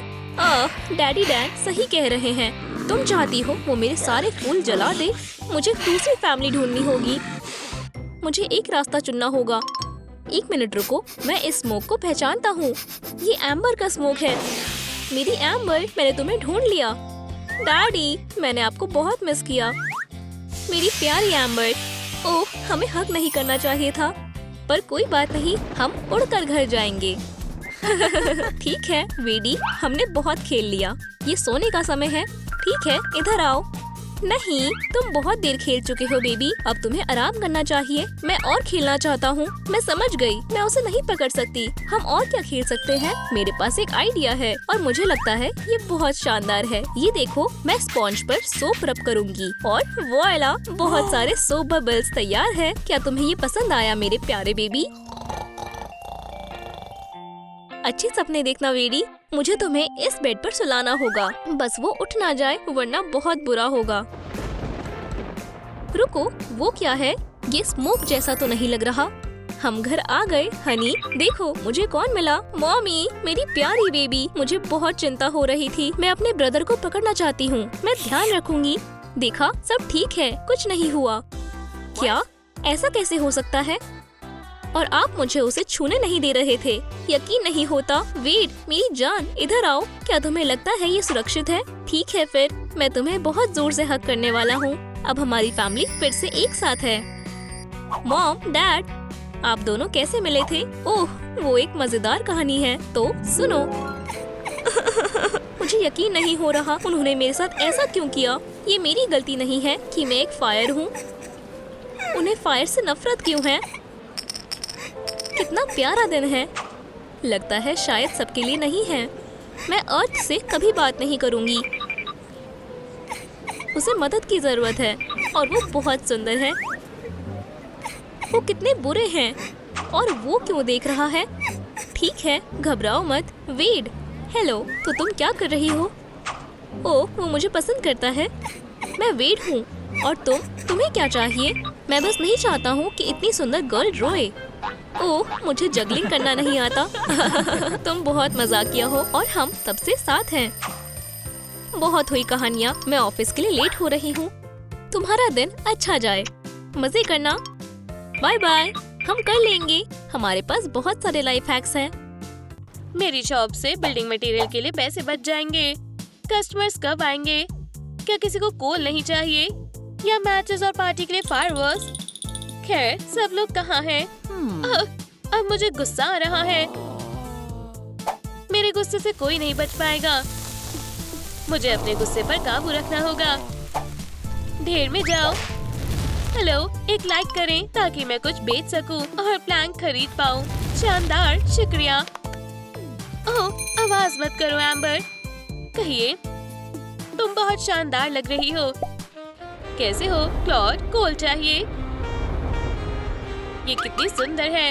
डैडी डैड सही कह रहे हैं। तुम चाहती हो वो मेरे सारे फूल जला दे? मुझे दूसरी फैमिली ढूंढनी होगी। मुझे एक रास्ता चुनना होगा। एक मिनट रुको, मैं इस स्मोक को पहचानता हूँ। ये एम्बर का स्मोक है। मेरी एम्बर, मैंने तुम्हें ढूंढ लिया। डैडी, मैंने आपको बहुत मिस किया। मेरी प्यारी एम्बर। ओह, हमें हक नहीं करना चाहिए था, पर कोई बात नहीं, हम उड़कर घर जाएंगे। ठीक है वेडी, हमने बहुत खेल लिया, ये सोने का समय है। ठीक है, इधर आओ। नहीं, तुम बहुत देर खेल चुके हो बेबी, अब तुम्हें आराम करना चाहिए। मैं और खेलना चाहता हूँ। मैं समझ गई, मैं उसे नहीं पकड़ सकती। हम और क्या खेल सकते हैं? मेरे पास एक आइडिया है और मुझे लगता है ये बहुत शानदार है। ये देखो, मैं स्पॉन्ज पर सोप रब करूँगी और वॉइला, बहुत सारे सोप बबल्स तैयार है। क्या तुम्हें ये पसंद आया मेरे प्यारे बेबी? अच्छे सपने देखना वेडी। मुझे तुम्हें इस बेड पर सुलाना होगा, बस वो उठ ना जाए वरना बहुत बुरा होगा। रुको, वो क्या है? ये स्मोक जैसा तो नहीं लग रहा। हम घर आ गए। हनी, देखो मुझे कौन मिला। मॉमी, मेरी प्यारी बेबी, मुझे बहुत चिंता हो रही थी। मैं अपने ब्रदर को पकड़ना चाहती हूँ। मैं ध्यान रखूंगी। देखा, सब ठीक है, कुछ नहीं हुआ। क्या? ऐसा कैसे हो सकता है? और आप मुझे उसे छूने नहीं दे रहे थे। यकीन नहीं होता। वेड, मेरी जान, इधर आओ। क्या तुम्हें लगता है ये सुरक्षित है? ठीक है फिर, मैं तुम्हें बहुत जोर से हग करने वाला हूँ। अब हमारी फैमिली फिर से एक साथ है। मॉम, डैड, आप दोनों कैसे मिले थे? ओह, वो एक मजेदार कहानी है, तो सुनो। मुझे यकीन नहीं हो रहा, उन्होंने मेरे साथ ऐसा क्यों किया? ये मेरी गलती नहीं है कि मैं एक फायर हूँ। उन्हें फायर से नफरत क्यों है? कितना प्यारा दिन है। लगता है शायद सबके लिए नहीं है। मैं अर्थ से कभी बात नहीं करूंगी। उसे मदद की जरूरत है और वो बहुत सुंदर है। वो कितने बुरे हैं और वो क्यों देख रहा है? ठीक है, घबराओ मत। वेड, हेलो, तो तुम क्या कर रही हो? ओह, वो मुझे पसंद करता है। मैं वेड हूँ और तुम्हें क्या चाहिए? मैं बस नहीं चाहता हूँ कि इतनी सुंदर गर्ल रोए। ओह, मुझे जगलिंग करना नहीं आता। तुम बहुत मजाकिया हो और हम तब से साथ हैं। बहुत हुई कहानियाँ, मैं ऑफिस के लिए लेट हो रही हूँ। तुम्हारा दिन अच्छा जाए, मजे करना। बाय बाय, हम कर लेंगे। हमारे पास बहुत सारे लाइफ हैक्स हैं। मेरी शॉप से बिल्डिंग मटेरियल के लिए पैसे बच जाएंगे। कस्टमर्स कब आएंगे? क्या किसी को कोल नहीं चाहिए या मैचेस और पार्टी के लिए फायरवर्क्स? खैर, सब लोग कहाँ हैं? अब मुझे गुस्सा आ रहा है। मेरे गुस्से से कोई नहीं बच पाएगा। मुझे अपने गुस्से पर काबू रखना होगा। ढेर में जाओ। हेलो, एक लाइक करें ताकि मैं कुछ बेच सकूं और प्लैंक खरीद पाऊं। शानदार, शुक्रिया। ओह, आवाज मत करो एम्बर। कहिए, तुम बहुत शानदार लग रही हो। कैसे हो क्लॉड? कोल चाहिए? ये कितनी सुंदर है।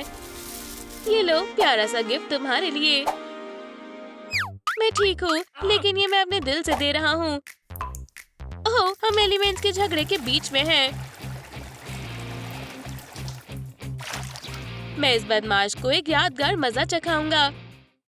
ये लो, प्यारा सा गिफ्ट तुम्हारे लिए। मैं ठीक हूँ, लेकिन ये मैं अपने दिल से दे रहा हूँ। ओह, हम एलिमेंट्स के झगड़े के बीच में हैं। मैं इस बदमाश को एक यादगार मजा चखाऊंगा।